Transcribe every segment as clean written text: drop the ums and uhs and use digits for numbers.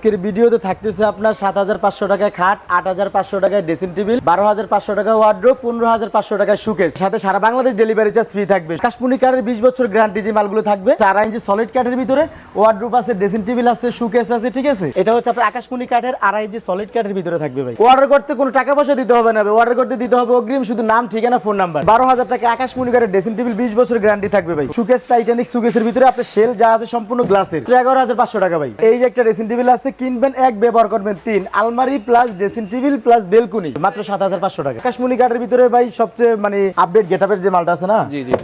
আজকের ভিডিওতে থাকতেছে আপনার ৭৫০০ টাকায় খাট, ৮৫০০ টাকায় ড্রেসিং টেবিল, ১২৫০০ টাকা ওয়ার্ড্রোব, ১৫৫০০ টাকা শোকেস, সাথে সারা বাংলাদেশ ডেলিভারি চার্জ ফ্রি থাকবে। কাশমুনি কাঠের ২০ বছর গ্যারান্টি যে মালগুলো থাকবে, 4 ইঞ্চি সলিড কাঠের ভিতরে ওয়ার্ড্রোব আছে, ড্রেসিং টেবিল আছে, শোকেস আছে, ঠিক আছে। এটা হচ্ছে আপনার আকাশমণি কাঠের 2.5 ইঞ্চি সলিড কাঠের ভিতরে থাকবে ভাই। অর্ডার করতে কোনো টাকা পয়সা দিতে হবে না ভাই, অর্ডার করতে দিতে হবে অগ্রিম শুধু নাম, ঠিকানা, ফোন নাম্বার। ১২,০০০ টাকা আকাশমণি কাঠের ড্রেসিং টেবিল 20 বছর গ্যারান্টি থাকবে ভাই। শোকেস টাইটানিক শোকেসের ভিতরে আপনার শেল যা আছে সম্পূর্ণ গ্লাসের, ১১,৫০০ টাকা ভাই। এই যে একটা ড্রেসিং টেবিল আছে, কিনবেন এক, ব্যবহার করবেন 3, আলমারি plus dressing table plus balcony, মাত্র ৭৫০০ টাকা। আকাশমণি কাঠের ভিতরে ভাই সবচেয়ে মানে আপডেট গেটআপের যে মালটা আছে না,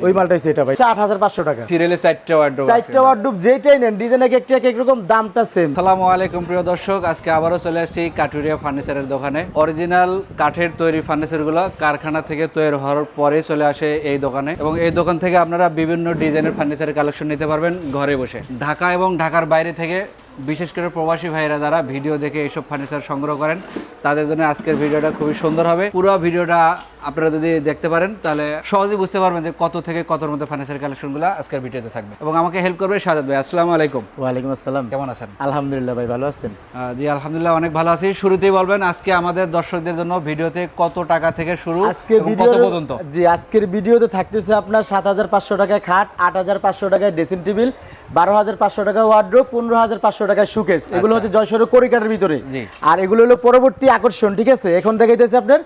ওই মালটাই সেটা ভাই, ৮৫০০ টাকা। সিরিয়ালে 4টা ওয়ার্ডরোব, 4টা ওয়ার্ডরোব যেটাই নেন, ডিজাইন এক রকম, দামটা সেম। আসসালামু আলাইকুম প্রিয় দর্শক, আজকে আবারও চলে আসছি কাটুরিয়া ফার্নিচারের দোকানে। অরিজিনাল কাঠের তৈরি ফার্নিচারগুলো কারখানা থেকে তৈরি হওয়ার পরে চলে আসে এই দোকানে, এবং এই দোকান থেকে আপনারা বিভিন্ন ডিজাইনের ফার্নিচারের কালেকশন নিতে পারবেন ঘরে বসে। ঢাকা এবং ঢাকার বাইরে থেকে বিশেষ করে প্রবাসী ভাইরা যারা ভিডিও দেখে এইসব ফার্নিচার সংগ্রহ করেন, তাদের জন্য আজকের ভিডিওটা খুবই সুন্দর হবে। পুরো ভিডিওটা আপনারা যদি দেখতে পারেন তাহলে সহজেই বুঝতে পারবেন যে কত থেকে কতর মধ্যে ফার্নিচার কালেকশনগুলো আজকের ভিডিওতে থাকবে। এবং আমাকে হেল্প করবে সাজাদ ভাই। আসসালামু আলাইকুম। ওয়ালাইকুম আসসালাম। কেমন আছেন? আলহামদুলিল্লাহ ভাই, ভালো আছেন? জি আলহামদুলিল্লাহ অনেক ভালো আছি। শুরুতেই বলবেন আজকে আমাদের দর্শকদের জন্য ভিডিওতে কত টাকা থেকে শুরু, আজকে কত পর্যন্ত? জি আজকের ভিডিওতে থাকতেছে আপনার ৭৫০০ টাকায় খাট, ৮৫০০ টাকায় ড্রেসিং টেবিল, ১২৫০০ টাকা ওয়ার্ড্রোব, ১৫৫০০ টাকায় শোকেস। এগুলো হচ্ছে জয়সর কোরি কাঠের ভিতরে, আর এগুলো হলো পরবর্তী আকর্ষণ, ঠিক আছে। এখন দেখাইতেছে আপনার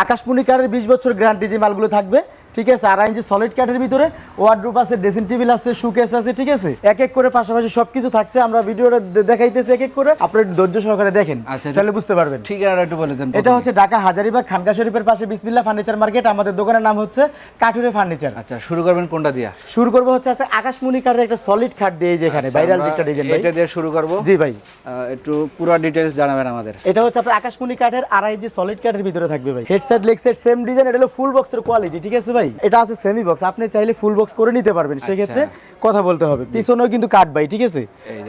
আকাশমণি কাঠের 20 বছর গ্যারান্টি যে মালগুলো থাকবে, ঠিক আছে। 2.5 ইঞ্চি সলিড কাঠের ভিতরে ওয়ার্ড্রোব আছে, ড্রেসিং টেবিল আছে, শোকেস আছে, ঠিক আছে। এক এক করে পাশাপাশি সবকিছু থাকছে। আমরা ভিডিওটা দেখাইতেছি এক এক করে, আপনারা ধৈর্য সহকারে দেখেন, তাহলে বুঝতে পারবেন। ঠিক আছে, একটু বলে দেন। এটা হচ্ছে ঢাকা হাজারীবাগ খানকা শরীফের পাশে বিসমিল্লাহ ফার্নিচার মার্কেট। আমাদের দোকানের নাম হচ্ছে কাঠুরে ফার্নিচার। আচ্ছা, শুরু করবেন কোনটা দিয়া? শুরু করব হচ্ছে আকাশমণি কাঠের একটা সলিড খাট দিয়ে, যেখানে ভাইরাল যেটা ডিজাইন ভাই, এটা দিয়ে শুরু করব। জি ভাই, একটু পুরো ডিটেইলস জানাবেন আমাদের। এটা হচ্ছে আপনার আকাশমণি কাঠের 2.5 ইঞ্চি সলিড কাঠের ভিতরে থাকবে ভাই। Head side leg side same design. এটা হলো ফুল বক্সের কোয়ালিটি, ঠিক আছে ভাই। এটা আছে সেমি বক্স, আপনি চাইলে ফুল বক্স করে নিতে পারবেন, সেক্ষেত্রে কথা বলতে হবে। পিছনেও কিন্তু কাঠ ভাই, ঠিক আছে,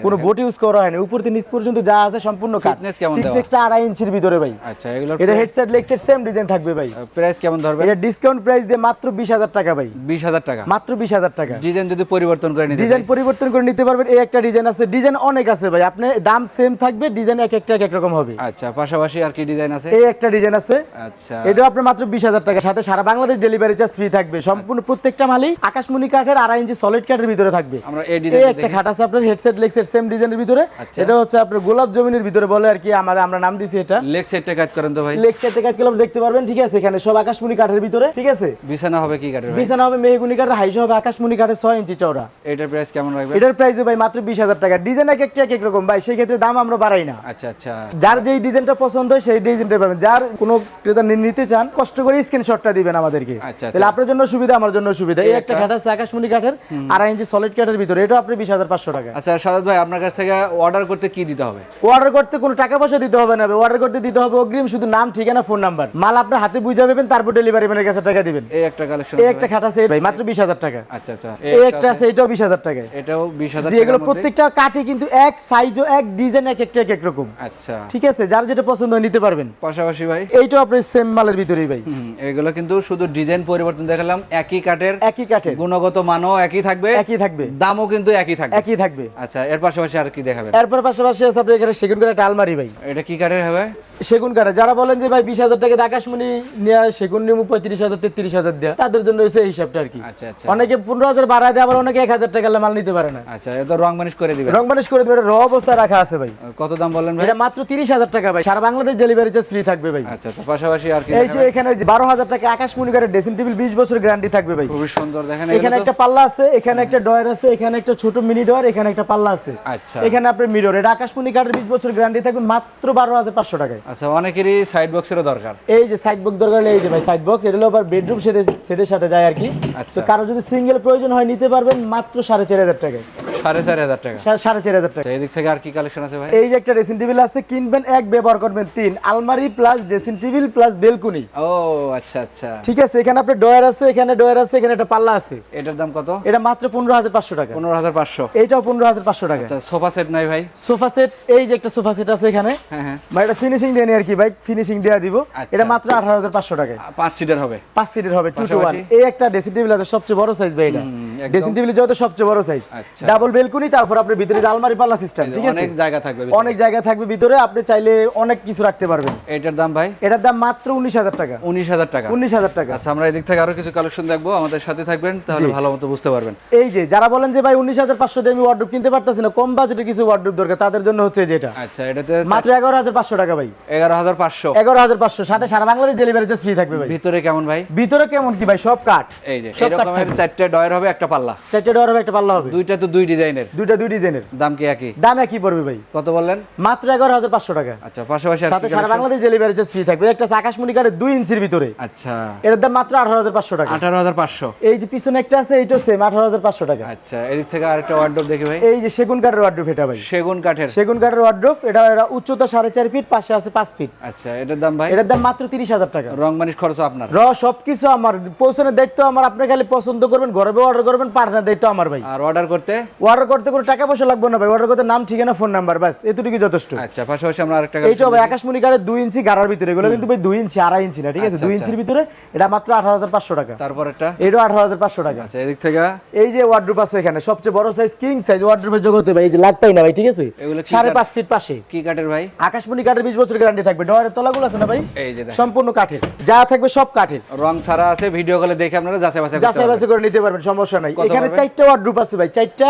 কোনো বোট ইউজ করা হয় না। উপর থেকে নিচ পর্যন্ত যা আছে সম্পূর্ণ কাঠ। ফিটনেস কেমন দেওয়া? ফিটনেসটা 2.5 ইঞ্চির ভিতরে ভাই। আচ্ছা, এগুলো এটা head side leg side same design থাকবে ভাই। প্রাইস কেমন ধরবেন? এটা ডিসকাউন্ট প্রাইস দিয়ে মাত্র 20,000 টাকা ভাই। 20,000 টাকা? মাত্র 20,000 টাকা। ডিজাইন যদি পরিবর্তন করে নিতে, ডিজাইন পরিবর্তন করে নিতে পারবেন। এই একটা ডিজাইন আছে, ডিজাইন অনেক আছে ভাই, আপনি দাম সেম থাকবে, ডিজাইন এক একটা এক রকম হবে। আচ্ছা, পাশাপাশি আর কি ডিজাইন আছে? এই একটা ডিজাইন আছে। আচ্ছা, এটা আপনার মাত্র 20,000 টাকা, সাথে সারা বাংলাদেশ ডেলিভারি চার্জ ফ্রি থাকবে। সম্পূর্ণ প্রত্যেকটা মালই আকাশমণি কাঠের 2.5 ইঞ্চি সলিড কাঠের ভিতরে থাকবে। আমরা এই ডিজাইন একটা খাট আছে আপনার হেডসেট লেগ সেট সেম ডিজাইনের ভিতরে। এটা হচ্ছে আপনার গোলাপ জমিনের ভিতরে বলে আর কি, আমরা নাম দিছি এটা। লেগ সাইডটা কাজ করেন তো ভাই? লেগ সাইডে কাজ করলে দেখতে পারবেন, ঠিক আছে। এখানে সব আকাশমণি কাঠের ভিতরে, ঠিক আছে। বিছানা হবে কি কাঠের ভাই? বিছানা হবে মেহগুনি কাঠের, হাইস হবে আকাশমণি কাঠের 6 ইঞ্চি চওড়া। এটার প্রাইস কেমন রাখবেন? এটার প্রাইস ভাই মাত্র 20,000 টাকা। ডিজাইন এক একটা এক রকম ভাই, সেই ক্ষেত্রে দাম আমরা বাড়াই না। আচ্ছা আচ্ছা, যার যেই ডিজাইনটা পছন্দ হয় সেই ডিজাইনটা পাবেন। যার কোনো ক্রেতা নিতে চান, কষ্ট করে স্ক্রিনশটটা দিবেন আমাদেরকে, তাহলে আপনার জন্য সুবিধা, আমার জন্য সুবিধা। এই একটা খাট আছে আকাশমণি কাঠের 2.5 ইঞ্চি সলিড কাঠের ভিতরে, এটা আপনি 20,500 টাকা। আচ্ছা সাদাত ভাই, আপনার কাছ থেকে অর্ডার করতে কি দিতে হবে? অর্ডার করতে কোনো টাকা পয়সা দিতে হবে না ভাই, অর্ডার করতে দিতে হবে অগ্রিম শুধু নাম, ঠিকানা, ফোন নাম্বার। মাল আপনার হাতে বুঝে পাবেন, তারপর ডেলিভারি ম্যানের কাছে টাকা দিবেন। এই একটা কালেকশন, এই একটা খাট আছে ভাই মাত্র 20,000 টাকা। আচ্ছা আচ্ছা, এই একটা আছে, এটাও 20,000 টাকা। এটাও 20,000 জি, এগুলো প্রত্যেকটা কাঠই কিন্তু এক সাইজও এক ডিজাইন এক একটা এক রকম। আচ্ছা, ঠিক আছে, যার যেটা পছন্দ হয় নিতে পারবেন। পাশাপাশি ভাই এইটাও আপনি সেম মালের ভিতরেই ভাই। এগুলো কিন্তু শুধু ডিজাইন পরিবর্তন দেখালাম, একই কাঠের, গুণগত মানও একই থাকবে, দামও কিন্তু একই থাকবে। আচ্ছা, এর পাশাপাশি আর কি দেখাবেন? এরপর পাশাপাশি আছে আপনার এখানে সেগুন কাঠের একটা আলমারি ভাই। এটা কি কাঠের হবে? সেগুন কাঠের। যারা বলেন যে ভাই 20,000 টাকা আকাশমণি নিয়ে সেগুন নিমু 35,000 33,000 দেয়া, তাদের জন্য হচ্ছে এই হিসাবটা আর কি। আচ্ছা আচ্ছা, অনেকে 15,000 বাড়ায় দেয়, আবার অনেকে 1,000 টাকা মাল নিতে পারে না। আচ্ছা, এটা রং বানিশ করে দিবেন? রং বানিশ করে দিবেন, র অবস্থা রাখা আছে ভাই। কত দাম বললেন ভাই? এটা মাত্র 30,000 টাকা ভাই, সারা বাংলাদেশ ডেলিভারি চার্জ ফ্রি থাকবে ভাই। আচ্ছা, তো পাশাপাশি আর কি? এই যে এখানে 12,000 টাকা আকাশমণি কাঠের ড্রেসিং টেবিল 20 বছর গ্যারান্টি থাকবে ভাই। খুবই সুন্দর, দেখেন এখানে একটা পাল্লা আছে, এখানে একটা ডয়ার আছে, এখানে একটা ছোট মিনি ডয়ার, এখানে একটা পাল্লা আছে। আচ্ছা, এখানে আপনার মিরর। এটা আকাশমণি কাঠের 20 বছর গ্যারান্টি থাকবে মাত্র 12,500 টাকায়। আচ্ছা, অনেকেরই সাইড বক্সেরও দরকার। এই যে সাইড বক্স দরকার, এই যে ভাই সাইড বক্স, এটা হলো আবার বেডরুম সেটের সাথে যায় আর কি। তো কারো যদি সিঙ্গেল প্রয়োজন হয় নিতে পারবেন মাত্র 4,500 টাকায়। 4,500 টাকা? 4,500 টাকা। এই দিক থেকে আর কি কালেকশন আছে ভাই? এই যে একটা ড্রেসিং টেবিল আছে, কিনবেন এক, ব্যবহার করবেন 3, আলমারি plus dressing table plus balcony. ও আচ্ছা আচ্ছা, ঠিক আছে। এখানে আপনার ডয়ার আছে, এখানে ডয়ার আছে, এখানে একটা পাল্লা আছে। এটার দাম কত? এটা মাত্র 15,500 টাকা। 15,500? এইটাও 15,500 টাকা। আচ্ছা, সোফা সেট নাই ভাই? সোফা সেট, এই যে একটা সোফা সেট আছে এখানে। হ্যাঁ, ভাই এটা ফিনিশিং দেয়নি আর কি ভাই, ফিনিশিং দেয়া দিব। এটা মাত্র 18,500 টাকা। 5 সিটার হবে? 5 সিটের হবে, 2 to 1। এই একটা ড্রেসিং টেবিল আছে, সবচেয়ে বড় সাইজ ভাই। এটা ড্রেসিং টেবিলের জগতে সবচেয়ে বড় সাইজ। ডাবল বেলকুনি, তারপর আপনার ভিতরে যে আলমারি পাল্লা সিস্টেম, ঠিক আছে, অনেক জায়গা থাকবে, অনেক জায়গা থাকবে ভিতরে, আপনি চাইলে অনেক কিছু রাখতে পারবেন। এটার দাম ভাই? এটার দাম মাত্র 19,000 টাকা। 19,000 টাকা। 19,000 টাকা। আচ্ছা, আমরা এদিক থেকে আরো কিছু কালেকশন দেখবো, আমাদের সাথে থাকবেন, তাহলে ভালো মতো বুঝতে পারবেন। এই যে যারা বলেন যে ভাই 19,500 দিয়ে আমি ওয়ার্ডরোব কিনতে পারতাছি না, কম বাজেটে কিছু ওয়ার্ডরোব দরকার, তাদের জন্য হচ্ছে যেটা। আচ্ছা, এটাতে মাত্র 11,500 টাকা ভাই। 11,500। 11,500, সাথে সারা বাংলাদেশ ডেলিভারি চার্জ ফ্রি থাকবে ভাই। ভিতরে কেমন ভাই? ভিতরে কেমন কি ভাই? সব কাঠ। এই যে সব কাঠ এরকমের থাকবে। 4টে ডয়ার হবে, একটা পাল্লা। 4টে ডোর হবে, একটা পাল্লা হবে। দুইটা তো দুই ডিজাইনের। দুইটা দুই ডিজাইনের। দাম কি একই? দাম একই পড়বে ভাই। কত বললেন? মাত্র 11,500 টাকা। আচ্ছা, পাশাপাশি আর সাথে কি সারা collection? Bangladesh delivery charge free থাকবে। একটা আকাশমণি কাঠের 2 ইঞ্চির ভিতরে, আচ্ছা, এর দাম মাত্র 18,500 টাকা। 18,500। এই যে পিছনে একটা আছে, এইটাও সেম 18,500 টাকা। আচ্ছা, এদিক থেকে আরেকটা ওয়ার্ডরোব দেখি ভাই। এই যে সেগুন কাঠের ওয়ার্ডরোব এটা ভাই। সেগুন কাঠের। সেগুন কাঠের ওয়ার্ডরোব, এটা উচ্চতা 4.5 ফিট, পাশে আছে 5 ফিট। আচ্ছা, এটার দাম ভাই? এটার দাম মাত্র 30,000 টাকা। রং মানিশ খরচ আপনার? সবকিছু আমার, পৌঁছানোর দায়িত্ব আমার। আপনি খালি পছন্দ করবেন, ঘরে অর্ডার করবেন, পাঠানোর দায়িত্ব আমার ভাই। আর অর্ডার করতে? অর্ডার করতে কোনো টাকা পয়সা লাগবে না ভাই। অর্ডার করতে নাম, ঠিকানা, ফোন নাম্বার, বাস এতটুকু যথেষ্ট। আচ্ছা, পাশাপাশি আমরা আরেকটা এইটা হবে আকাশমণি কাঠের 2 ইঞ্চি গাড়ার ভিতরে, এগুলো কিন্তু ভাই 2 ইঞ্চি, 2.5 ইঞ্চি না, ঠিক আছে, 2 ইঞ্চির ভিতরে। এটা মাত্র 18,500 টাকা। তারপর একটা? এটাও 18,500 টাকা। আচ্ছা, এদিক থেকে এই যে ওয়ার্ডরোব আছে এখানে, সবচেয়ে বড় সাইজ কিং সাইজ ওয়ার্ডরোবের জগতে ভাই, এই যে লাগতাই না ভাই, ঠিক আছে, এগুলো কি 5.5 ফিট পাশে। কি কাঠের ভাই? আকাশমণি কাঠের 20 বছর গ্যারান্টি থাকবে। ডয়ারের তলাগুলো আছে না ভাই, এই যে দেখেন, সম্পূর্ণ কাঠের, যা থাকবে সব কাঠের। রং ছাড়া আছে, ভিডিও কলে দেখে আপনারা যাচাই বাছাই করতে যাচাই বাছাই করে নিতে পারবেন, সমস্যা নাই। কত এখানে পড়বে? 4টা ওয়ার্ডরোব আছে ভাই,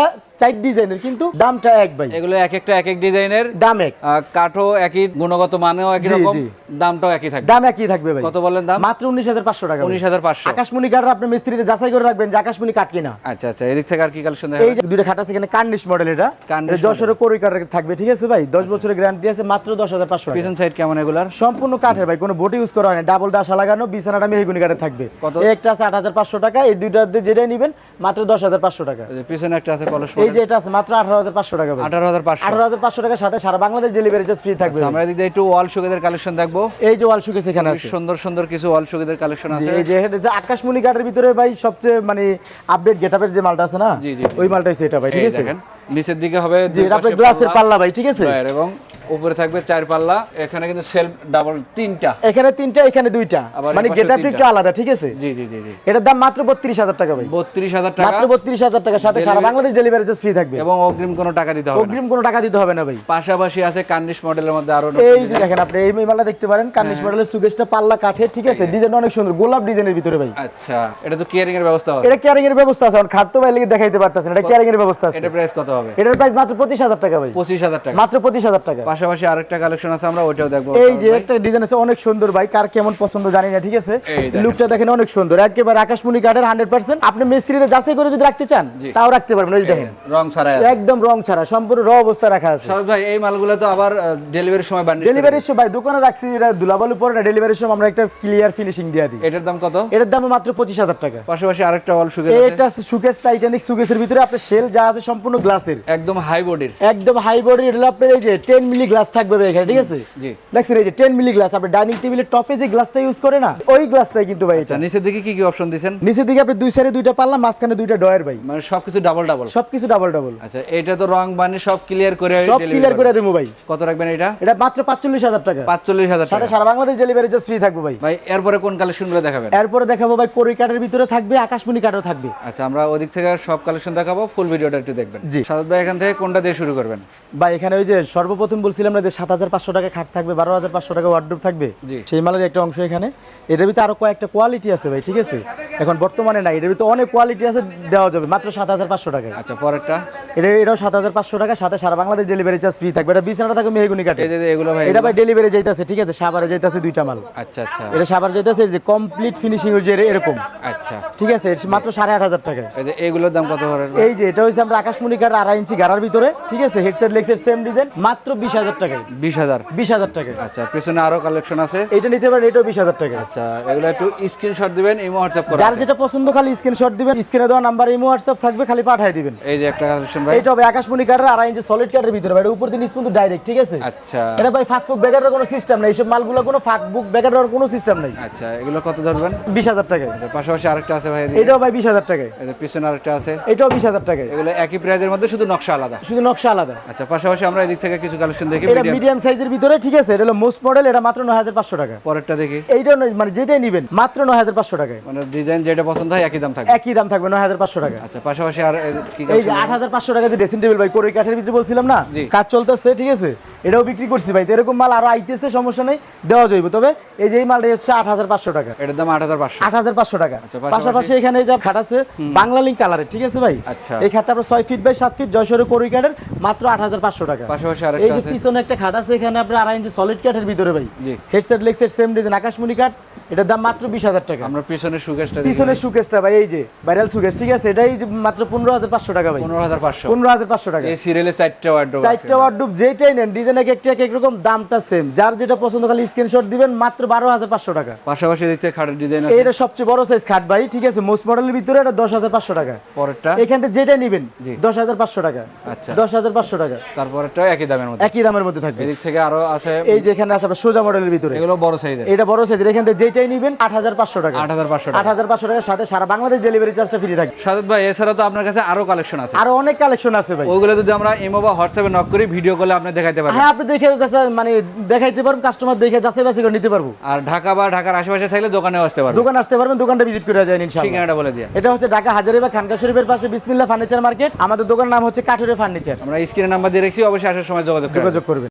4 ডিজাইনের, কিন্তু দামটা এক ভাই। এগুলো এক একটা এক এক ডিজাইনের, দাম এক, কাঠও একই, গুণগত মানেও একই জি, রকম, জি। দামটাও একই থাকবে। দাম একই থাকবে ভাই। কত বলেন দাম? মাত্র 19,500 টাকা। 19,500। আকাশমণি কাঠ আপনি মিস্ত্রিতে যাচাই করে রাখবেন যে আকাশমণি কাঠ কিনা। আচ্ছা আচ্ছা, এদিক থেকে আর কি কালেকশন এই যে দুইটা খাট আছে এখানে, কার্নিশ মডেল, এটা কার্নিশ এটা যশোরের কোরি কাঠের থাকবে, ঠিক আছে ভাই, 10 বছরের গ্যারান্টি আছে, মাত্র 10,500 টাকা। পিছন সাইড কেমন এগুলার? সম্পূর্ণ কাঠের ভাই, কোনো বডি ইউজ করা হয় না, ডাবল ডাসা লাগানো, বিছানাটা মেহগুনি কাঠের থাকবে। কত? এই একটা আছে 8,500 টাকা, এই দুইটাতে যেটাই নেবেন মাত্র 10,500 টাকা। এই যে পিছনে একটা আছে কলস এই যে এটা আছে মাত্র 18,500 টাকা ভাই। 18,500। 18,500 টাকার সাথে সারা বাংলাদেশ ডেলিভারি চার্জ ফ্রি থাকবে। আমরা এদিক দিয়ে একটু ওয়াল শোকেদের কালেকশন দেখবো। এই যে ওয়াল শোকেস এখানে আছে, সুন্দর সুন্দর কিছু ওয়াল শোকেদের কালেকশন আছে। এই যে এটা যে আকাশমণি কাঠের ভিতরে ভাই সবচেয়ে মানে আপডেট গেটআপের যে মালটা আছে না, জি, জি, জি। ওই মালটাই এটা ভাই, ঠিক এই আছে। দেখেন, নিচের দিকে হবে জি, এটা আপনার গ্লাসের পাল্লা ভাই, ঠিক আছে, এবং উপরে থাকবে 4 পাল্লা। এখানে কিন্তু সেলফ ডাবল 3টা, এখানে 3টা, এখানে 2টা, আবার মানে এই পাশে গেটআপটা 3টা। একটু আলাদা, ঠিক আছে। জি জি জি জি। এটার দাম মাত্র 32,000 টাকা ভাই। 32,000 টাকা, মাত্র 32,000 টাকা, সাথে সারা Delivery- Bangladesh delivery charge free থাকবে, এবং অগ্রিম কোনো টাকা দিতে হবে না। অগ্রিম কোনো টাকা দিতে হবে না ভাই। পাশাপাশি আছে কার্নিশ মডেলের মধ্যে আরো এই যে দেখেন আপনি এই মালটা দেখতে পারেন, কার্নিশ মডেলের সুগেসটা পাল্লা কাঠের, ঠিক আছে, ডিজাইন অনেক সুন্দর, গোলাপ ডিজাইনের ভিতরে ভাই। আচ্ছা, এটা তো কেয়ারিং এর ব্যবস্থা হবে। এটা ক্যারিং এর ব্যবস্থা আছে, এখন খাট তো ভাই লেগে দেখাইতে পারতেছেন, এটা ক্যারিং এর ব্যবস্থা আছে। এটা প্রাইস কত হবে? এটার প্রাইস মাত্র 25,000 টাকা ভাই। 25,000 টাকা। মাত্র 25,000 টাকা। পাশাপাশি আরেকটা কালেকশন আছে, আমরা ওইটাও দেখবো। এই যে একটা ডিজাইন আছে অনেক সুন্দর ভাই, কার কেমন পছন্দ জানি না, ঠিক আছে, এই দেখেন। লুকটা দেখেন অনেক সুন্দর, একেবারে আকাশমণি কাঠের 100%। আপনি মিস্ত্রিতে যাচাই করে যদি রাখতে চান জি। তাও রাখতে পারবেন। এই যে দেখেন, রং ছাড়া। একদম রং ছাড়া, সম্পূর্ণ র অবস্থা রাখা আছে। সাদ ভাই, এই মালগুলো তো আবার ডেলিভারির সময় বান্ডিল ডেলিভারির সময় ভাই দোকানে রাখছি, এটা ধুলাবালু পরে না, ডেলিভারির সময় আমরা একটা ক্লিয়ার ফিনিশিং দিয়ে দিই। এটার দাম কত? এটার দাম মাত্র 25,000 টাকা। পাশাপাশি আরেকটা ওয়াল সুকেস এটা আছে, আছে সুকেস টাইটানিক সুকেসের ভিতরে আপনার শেল যা আছে সম্পূর্ণ গ্লাসের, একদম হাই বডির। একদম হাই বডি। এটা হলো আপনার এই যে 10 মিলি গ্লাস থাকবে ভাই এখানে, ঠিক আছে, জি। দেখছেন এই যে 10 মিলি গ্লাস। আপনি ডাইনিং টেবিলের টপে যে গ্লাসটা ইউজ করে না, ওই গ্লাসটাই কিন্তু ভাই এটা। আচ্ছা, নিচের দিকে কি কি অপশন দিবেন? নিচের দিকে আপনি দুই সাইডে দুইটা পাল্লা, মাঝখানে দুইটা ডয়ার ভাই, মানে সবকিছু ডাবল ডাবল। সবকিছু ডাবল ডাবল। আচ্ছা, এটা তো রং বানি সব ক্লিয়ার করে সব delivery ক্লিয়ার করে করবেন। দেবো ভাই। কত রাখবেন এটা? এটা মাত্র 45,000 টাকা, 45,000 সাথে টাকা। সারা বাংলাদেশ ডেলিভারি চার্জ ফ্রি থাকবে ভাই। ভাই, এরপরে কোন কালেকশনগুলো দেখাবেন? এরপরে দেখাবো ভাই কোরি কাঠের ভিতরে থাকবে, আকাশমণি কাঠও থাকবে। আচ্ছা, আমরা ওদিক থেকে সব কালেকশন দেখাবো, ফুল ভিডিওটা একটু দেখবেন। জি। সাদ ভাই, এখান থেকে কোনটা দিয়ে শুরু করবেন? ভাই এখানে ওই যে সর্বপ্রথম বলছিলাম না যে 7,500 টাকা খাট থাকবে, 12,500 টাকা ওয়ার্ডরোব থাকবে, জি। সেই মালের একটা অংশ এখানে। এটার ভিতরে আরো কয়েকটা কোয়ালিটি আছে ভাই, ঠিক আছে, এখন বর্তমানে নাই, এটার ভিতরে অনেক কোয়ালিটি আছে, দেওয়া যাবে মাত্র 7,500 টাকায়। আচ্ছা, পরেরটা? এটাও 7,500 টাকা, সাথে সারা বাংলাদেশ ডেলিভারি চার্জ ফ্রি থাকবে। এটা বিছানাটা থাকবে মেহগুনি কাঠে। এই যে এগুলো ভাই, এটা ভাই ডেলিভারি যাইতাছে, ঠিক আছে, সাভারে যাইতাছে দুইটা মাল। আচ্ছা আচ্ছা এটা সাভার যাইতাছে যে কমপ্লিট ফিনিশিং যে এরকম, আচ্ছা। ঠিক আছে, এটা মাত্র 8,500 টাকা। এই যে এগুলোর দাম কত হবে? এই যে এটা হচ্ছে আমরা আকাশমণি কাঠ 2.5 ইঞ্চি গাড়ার ভিতরে, ঠিক আছে, হেডসেট লেগসেট সেম ডিজাইন, মাত্র 20,000 টাকায়। 20,000। 20,000 টাকায়। আচ্ছা, পিছনে আরো কালেকশন আছে। এটা নিতে পারেন, এটাও 20,000 টাকা। আচ্ছা, এগুলো একটু স্ক্রিনশট দিবেন, ইমো হোয়াটসঅ্যাপ করে। যার যেটা পছন্দ খালি স্ক্রিনশট দিবেন, স্ক্রিনে দেওয়া নাম্বার ইমো হোয়াটসঅ্যাপ থাকবে, খালি পাঠিয়ে দিবেন। এই যে একটা কালেকশন ভাই, এইটা হবে আকাশমণি কাঠের 2.5 ইঞ্চি সলিড কাঠের ভিতরে ভাই, এটা উপর দিয়ে নিচ পর্যন্ত ডাইরেক্ট, ঠিক আছে। আচ্ছা এটা ভাই ফাঁক ফুক ব্যাগারের কোনো সিস্টেম নাই, এইসব মালগুলো কোনো ফাঁক বুক ব্যাগারের কোনো সিস্টেম নাই। আচ্ছা, এগুলো কত ধরবেন? 20,000 টাকায়। আচ্ছা, পাশাপাশি আরেকটা আছে ভাই, এদিকে। এটাও ভাই 20,000 টাকায়। এই যে পিছনে আরেকটা আছে, এটাও 20,000 টাকায়, এগুলো একই প্রাইজের মধ্যে, শুধু নকশা আলাদা। শুধু নকশা আলাদা। আচ্ছা, পাশাপাশি আমরা এদিক থেকে কিছু কালেকশন দেখি এটা medium। মিডিয়াম সাইজের ভিতরে, ঠিক আছে? এটা হলো মোস্ট মডেল, এটা মাত্র 9500 টাকা। পরেরটা দেখি, এইটা মানে যেটাই নেবেন মাত্র 9500 টাকায়, মানে ডিজাইন যেটা পছন্দ হয় একই দাম থাকবে। একই দাম থাকবে 9500 টাকা। আচ্ছা, পাশাপাশি আর কি এই যে কালেকশন? 8500 টাকা দিয়ে ড্রেসিং টেবিল ভাই, কোরের কাঠের ভিতরে বলছিলাম না, জি। কাজ চলতেছে, ঠিক আছে? এটাও বিক্রি করছি ভাই, তো এরকম মাল আরো আইতেছে, সমস্যা নেই, দেওয়া যাইবে। তবে এই যে এই মালটা হচ্ছে 8500 টাকা, এটার দাম 8500। 8500 টাকা। আচ্ছা, পাশাপাশি এখানে এই যে খাট আছে বাংলা লিঙ্ক কালারের, ঠিক আছে ভাই? আচ্ছা। এই খাটটা আপনার 6 ফিট বাই 7 ফিট জয়সরের কোরের কাঠের, মাত্র 8500 টাকা। পাশাপাশি এই আরেকটা যে আছে, পিছনে একটা খাট আছে, এখানে আপনার 2.5 ইঞ্চি সলিড কাঠের ভিতরে ভাই, জি। হেডসেট লেগসেট সেম ডিজাইন আকাশমণি কাঠ, এটার দাম মাত্র 20000 টাকা। আমরা পিছনের সুকেশটা পিছনে সুকেসটা ভাই, এই যে ভাইরাল সুকেস, ঠিক আছে? এটাই যে মাত্র 15500 টাকা ভাই, 15500। 15500 টাকা। এই সিরিয়ালে 4টা ওয়ার্ডরোব আছে। 4টা ওয়ার্ডরোব যেটাই নেন, ডিজাইন এক একটা এক রকম, দামটা সেম, যার যেটা পছন্দ খালি স্ক্রিনশট দিবেন, মাত্র 12500 টাকা। পাশাপাশি দেখতে খাটের ডিজাইন আছে। এটা সবচেয়ে বড় সাইজ খাট ভাই, ঠিক আছে? মোস্ট মডেলের ভিতরে এটা 10500 টাকা। পরেরটা, এখান থেকে যেটা নেবেন জি। 10500 টাকা। আচ্ছা। 10500 টাকা, তারপরেরটাও একই দামের মধ্যে। একই দামের মধ্যে থাকবে। এদিক থেকে আরো আছে, এই যে এখানে আছে আপনার সোজা মডেলের ভিতরে, এগুলো বড় সাইজের। এটা বড় সাইজের, এখান থেকে যেটাই নেবেন 8500 টাকা। 8500 টাকা। 8500 টাকার সাথে সারা বাংলাদেশ ডেলিভারি চার্জটা ফ্রি থাকে। সাদত ভাই, এছাড়া তো আপনার কাছে আরো কালেকশন আছে, আরো অনেক কালেকশন আছে ভাই। ওইগুলো যদি আমরা ইমো বা হোয়াটসঅ্যাপে নক করি, ভিডিও কলে আপনি দেখাইতে পারবেন। হ্যাঁ, আপনি দেখে মানে দেখাইতে পারবেন, কাস্টমার দেখে যাচাই বাছাই করে নিতে পারবো। আর ঢাকা বা ঢাকার আশেপাশে থাকলে দোকানেও আসতে পারবেন। দোকান আসতে পারবেন, দোকানটা ভিজিট করে যায় ইনশাআল্লাহ। ঠিকানাটা বলে দিয়ে। এটা হচ্ছে ঢাকা হাজারীবাগ খানকা শরীফের পাশে বিসমিল্লাহ ফার্নিচার মার্কেট। আমাদের দোকানের নাম হচ্ছে কাঠুরে ফার্নিচার। আমরা স্ক্রিনে নাম্বার দিয়ে রেখেছি, অবশ্যই আসার সময় যোগাযোগ করবেন। যোগাযোগ করবেন।